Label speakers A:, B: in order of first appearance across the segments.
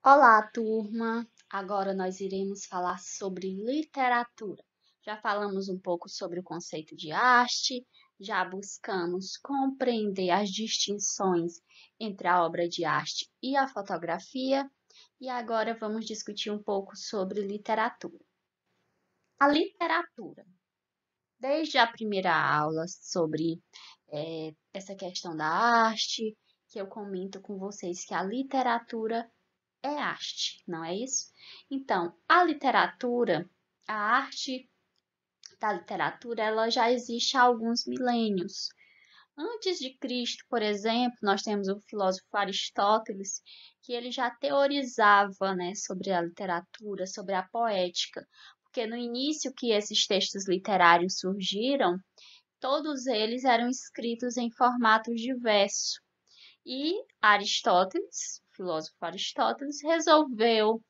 A: Olá, turma! Agora nós iremos falar sobre literatura. Já falamos um pouco sobre o conceito de arte, já buscamos compreender as distinções entre a obra de arte e a fotografia, e agora vamos discutir um pouco sobre literatura. A literatura, desde a primeira aula sobre essa questão da arte, que eu comento com vocês que a literatura é arte, não é isso? Então, a arte da literatura, ela já existe há alguns milênios. Antes de Cristo, por exemplo, nós temos o filósofo Aristóteles, que ele já teorizava, né, sobre a literatura, sobre a poética, porque no início que esses textos literários surgiram, todos eles eram escritos em formatos de verso. E Aristóteles, o filósofo Aristóteles, resolveu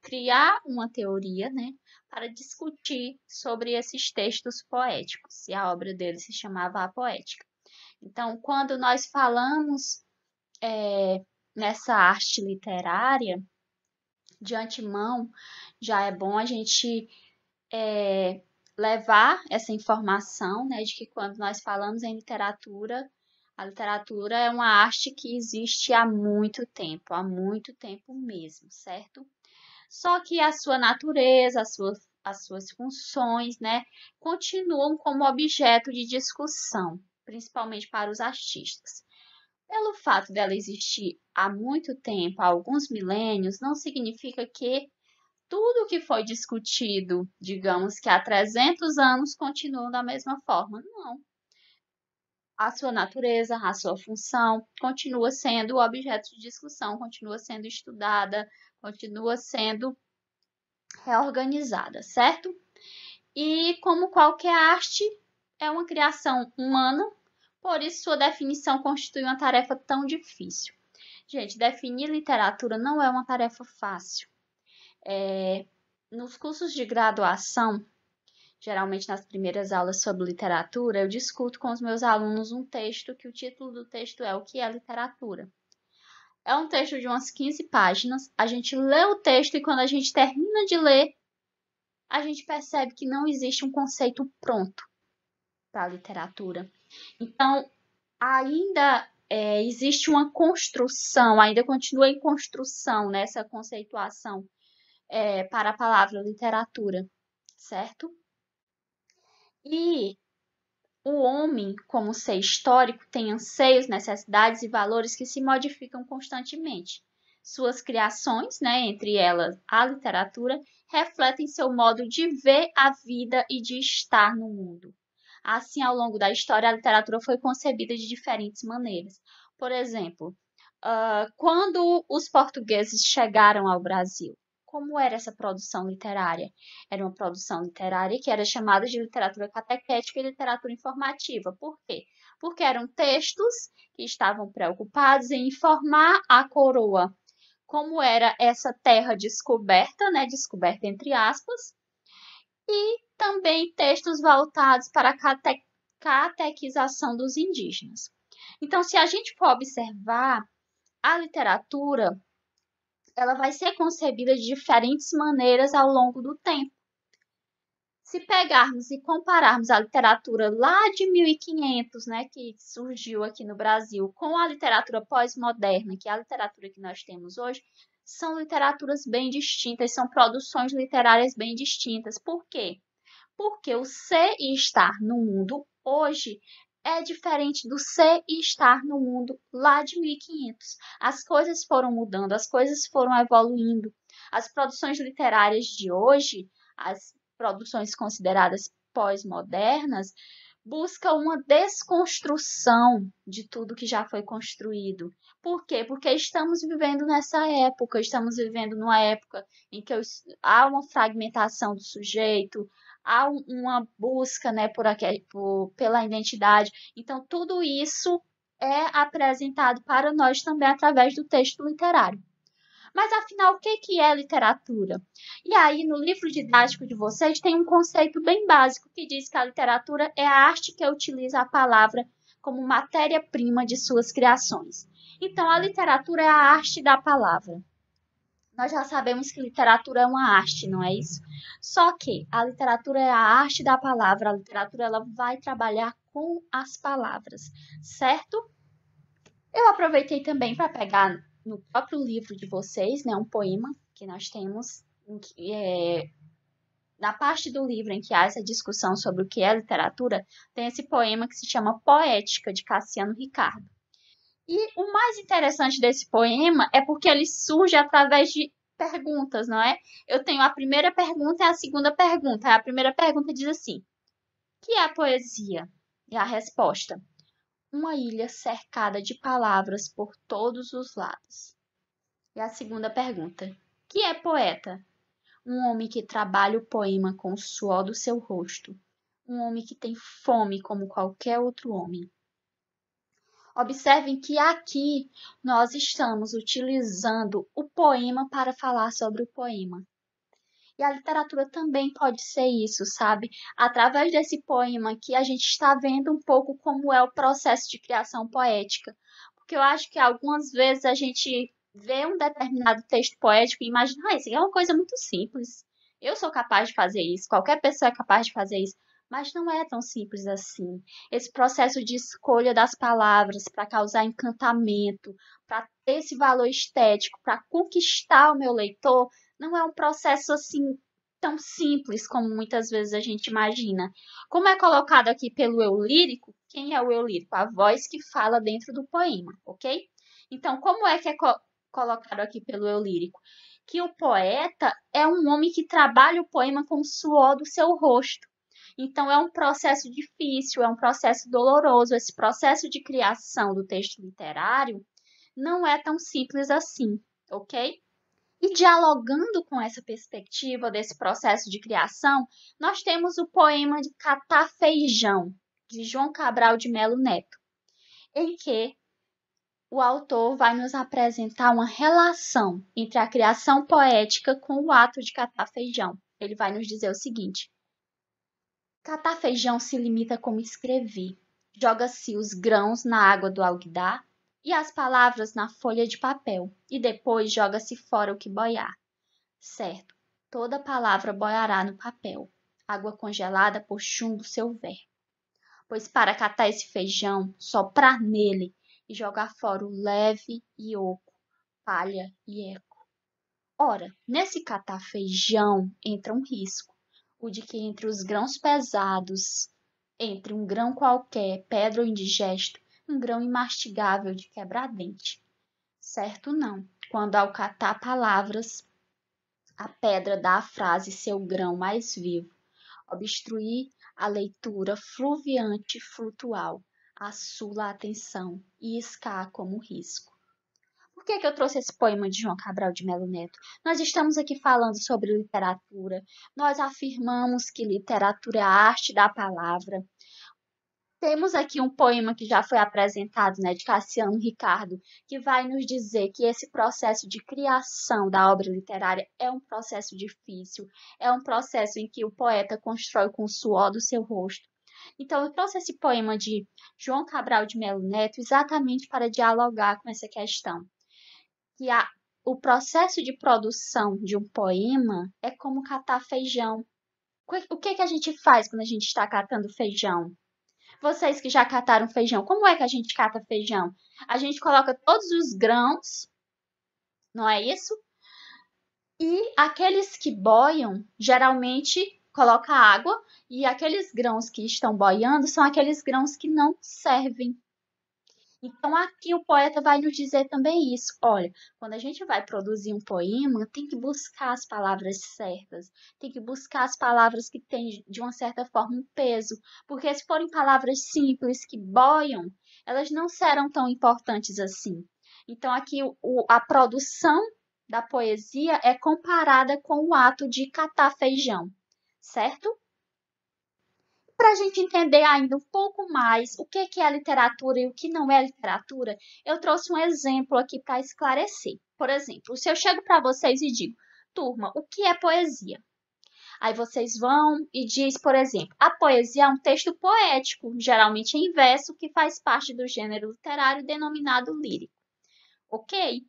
A: criar uma teoria, né, para discutir sobre esses textos poéticos. E a obra dele se chamava A Poética. Então, quando nós falamos nessa arte literária, de antemão, já é bom a gente levar essa informação, né, de que quando nós falamos em literatura, a literatura é uma arte que existe há muito tempo mesmo, certo? Só que a sua natureza, as suas funções, né, continuam como objeto de discussão, principalmente para os artistas. Pelo fato dela existir há muito tempo, há alguns milênios, não significa que tudo que foi discutido, digamos que há 300 anos, continua da mesma forma. Não. A sua natureza, a sua função continua sendo objeto de discussão, continua sendo estudada, continua sendo reorganizada, certo? E como qualquer arte, é uma criação humana, por isso sua definição constitui uma tarefa tão difícil. Gente, definir literatura não é uma tarefa fácil. Nos cursos de graduação, geralmente nas primeiras aulas sobre literatura, eu discuto com os meus alunos um texto que o título do texto é O que é literatura? É um texto de umas 15 páginas. A gente lê o texto e quando a gente termina de ler, a gente percebe que não existe um conceito pronto para a literatura. Então, ainda existe uma construção, ainda continua em construção nessa conceituação para a palavra literatura, certo? E o homem, como ser histórico, tem anseios, necessidades e valores que se modificam constantemente. Suas criações, né, entre elas a literatura, refletem seu modo de ver a vida e de estar no mundo. Assim, ao longo da história, a literatura foi concebida de diferentes maneiras. Por exemplo, quando os portugueses chegaram ao Brasil, como era essa produção literária? Era uma produção literária que era chamada de literatura catequética e literatura informativa. Por quê? Porque eram textos que estavam preocupados em informar a coroa como era essa terra descoberta, né, descoberta entre aspas, e também textos voltados para a catequização dos indígenas. Então, se a gente for observar, a literatura ela vai ser concebida de diferentes maneiras ao longo do tempo. Se pegarmos e compararmos a literatura lá de 1500, né, que surgiu aqui no Brasil, com a literatura pós-moderna, que é a literatura que nós temos hoje, são literaturas bem distintas, são produções literárias bem distintas. Por quê? Porque o ser e estar no mundo hoje é diferente do ser e estar no mundo lá de 1500. As coisas foram mudando, as coisas foram evoluindo. As produções literárias de hoje, as produções consideradas pós-modernas, buscam uma desconstrução de tudo que já foi construído. Por quê? Porque estamos vivendo nessa época, estamos vivendo numa época em que há uma fragmentação do sujeito, há uma busca, né, pela identidade. Então, tudo isso é apresentado para nós também através do texto literário. Mas afinal, o que é literatura? E aí, no livro didático de vocês, tem um conceito bem básico que diz que a literatura é a arte que utiliza a palavra como matéria-prima de suas criações. Então, a literatura é a arte da palavra. Nós já sabemos que literatura é uma arte, não é isso? Só que a literatura é a arte da palavra, a literatura ela vai trabalhar com as palavras, certo? Eu aproveitei também para pegar no próprio livro de vocês, né, um poema que nós temos, na parte do livro em que há essa discussão sobre o que é literatura, tem esse poema que se chama Poética, de Cassiano Ricardo. E o mais interessante desse poema é porque ele surge através de perguntas, não é? Eu tenho a primeira pergunta e a segunda pergunta. A primeira pergunta diz assim: o que é a poesia? E a resposta: uma ilha cercada de palavras por todos os lados. E a segunda pergunta: que é poeta? Um homem que trabalha o poema com o suor do seu rosto. Um homem que tem fome como qualquer outro homem. Observem que aqui nós estamos utilizando o poema para falar sobre o poema. E a literatura também pode ser isso, sabe? Através desse poema aqui, a gente está vendo um pouco como é o processo de criação poética. Porque eu acho que algumas vezes a gente vê um determinado texto poético e imagina, isso aqui é uma coisa muito simples. Eu sou capaz de fazer isso, qualquer pessoa é capaz de fazer isso. Mas não é tão simples assim. Esse processo de escolha das palavras para causar encantamento, para ter esse valor estético, para conquistar o meu leitor, não é um processo assim tão simples como muitas vezes a gente imagina. Como é colocado aqui pelo eu lírico, quem é o eu lírico? A voz que fala dentro do poema, ok? Então, como é que é colocado aqui pelo eu lírico? Que o poeta é um homem que trabalha o poema com o suor do seu rosto. Então, é um processo difícil, é um processo doloroso. Esse processo de criação do texto literário não é tão simples assim, ok? E dialogando com essa perspectiva desse processo de criação, nós temos o poema de Catar Feijão, de João Cabral de Melo Neto, em que o autor vai nos apresentar uma relação entre a criação poética com o ato de catar feijão. Ele vai nos dizer o seguinte: catar feijão se limita como escrever. Joga-se os grãos na água do alguidar e as palavras na folha de papel, e depois joga-se fora o que boiar. Certo, toda palavra boiará no papel, água congelada por chumbo seu verbo. Pois para catar esse feijão, soprar nele e jogar fora o leve e oco, palha e eco. Ora, nesse catar feijão entra um risco, o de que entre os grãos pesados, entre um grão qualquer, pedra ou indigesto, um grão imastigável de quebra-dente. Certo não, quando ao catar palavras, a pedra dá à frase seu grão mais vivo, obstruir a leitura fluviante flutual, assula a atenção e escar como risco. Por que eu trouxe esse poema de João Cabral de Melo Neto? Nós estamos aqui falando sobre literatura, nós afirmamos que literatura é a arte da palavra. Temos aqui um poema que já foi apresentado, né, de Cassiano Ricardo, que vai nos dizer que esse processo de criação da obra literária é um processo difícil, é um processo em que o poeta constrói com o suor do seu rosto. Então, eu trouxe esse poema de João Cabral de Melo Neto exatamente para dialogar com essa questão. Que o processo de produção de um poema é como catar feijão. O que a gente faz quando a gente está catando feijão? Vocês que já cataram feijão, como é que a gente cata feijão? A gente coloca todos os grãos, não é isso? E aqueles que boiam, geralmente coloca água, e aqueles grãos que estão boiando são aqueles grãos que não servem. Então aqui o poeta vai nos dizer também isso. Olha, quando a gente vai produzir um poema, tem que buscar as palavras certas, tem que buscar as palavras que têm de uma certa forma um peso, porque se forem palavras simples que boiam, elas não serão tão importantes assim. Então aqui a produção da poesia é comparada com o ato de catar feijão, certo? Para a gente entender ainda um pouco mais o que é literatura e o que não é literatura, eu trouxe um exemplo aqui para esclarecer. Por exemplo, se eu chego para vocês e digo, turma, o que é poesia? Aí vocês vão e diz, por exemplo, a poesia é um texto poético, geralmente em verso, que faz parte do gênero literário denominado lírico. Ok?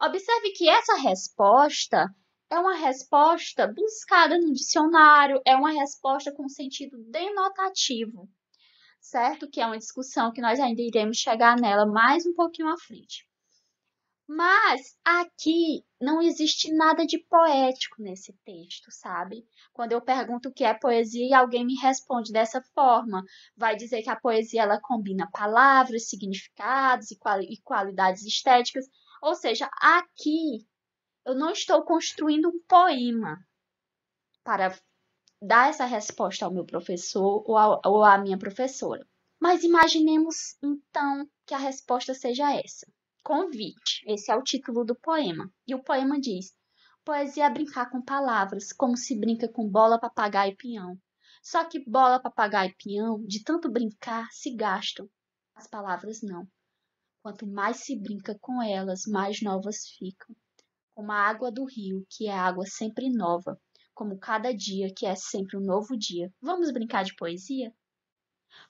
A: Observe que essa resposta é uma resposta buscada no dicionário, é uma resposta com sentido denotativo, certo? Que é uma discussão que nós ainda iremos chegar nela mais um pouquinho à frente. Mas aqui não existe nada de poético nesse texto, sabe? Quando eu pergunto o que é poesia e alguém me responde dessa forma, vai dizer que a poesia ela combina palavras, significados e qualidades estéticas. Ou seja, aqui eu não estou construindo um poema para dar essa resposta ao meu professor ou à minha professora. Mas imaginemos então que a resposta seja essa. Convite. Esse é o título do poema. E o poema diz: poesia é brincar com palavras, como se brinca com bola, papagaio e peão. Só que bola, papagaio e peão, de tanto brincar, se gastam. As palavras não. Quanto mais se brinca com elas, mais novas ficam. Como a água do rio, que é água sempre nova. Como cada dia, que é sempre um novo dia. Vamos brincar de poesia?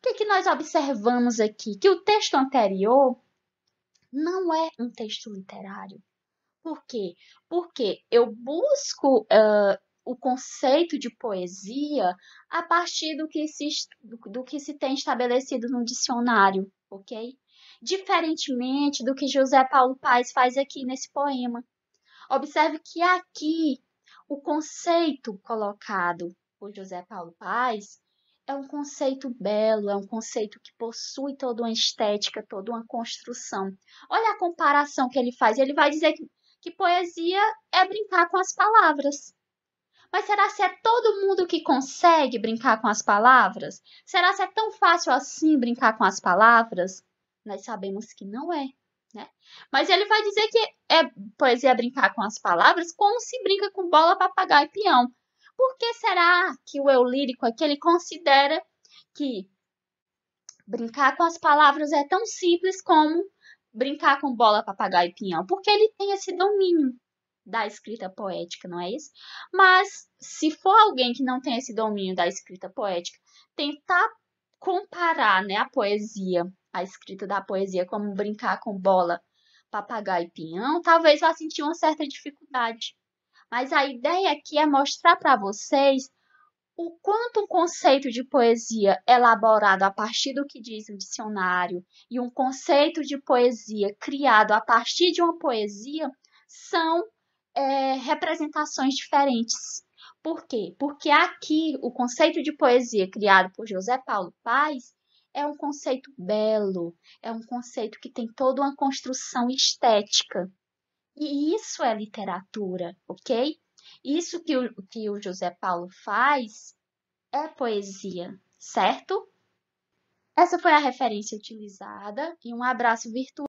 A: O que nós observamos aqui? Que o texto anterior não é um texto literário. Por quê? Porque eu busco o conceito de poesia a partir do que se tem estabelecido no dicionário, ok? Diferentemente do que José Paulo Paes faz aqui nesse poema. Observe que aqui o conceito colocado por José Paulo Paes é um conceito belo, é um conceito que possui toda uma estética, toda uma construção. Olha a comparação que ele faz. Ele vai dizer que poesia é brincar com as palavras. Mas será se é todo mundo que consegue brincar com as palavras? Será se é tão fácil assim brincar com as palavras? Nós sabemos que não é, né? Mas ele vai dizer que poesia é brincar com as palavras como se brinca com bola, papagaio e peão. Por que será que o eu lírico aqui ele considera que brincar com as palavras é tão simples como brincar com bola, papagaio e peão? Porque ele tem esse domínio da escrita poética, não é isso? Mas se for alguém que não tem esse domínio da escrita poética, tentar comparar, né, a escrita da poesia, como brincar com bola, papagaio e peão, talvez vá sentir uma certa dificuldade. Mas a ideia aqui é mostrar para vocês o quanto um conceito de poesia elaborado a partir do que diz o dicionário e um conceito de poesia criado a partir de uma poesia são representações diferentes. Por quê? Porque aqui o conceito de poesia criado por José Paulo Paes é um conceito belo, é um conceito que tem toda uma construção estética. E isso é literatura, ok? Isso que o José Paulo faz é poesia, certo? Essa foi a referência utilizada e um abraço virtual.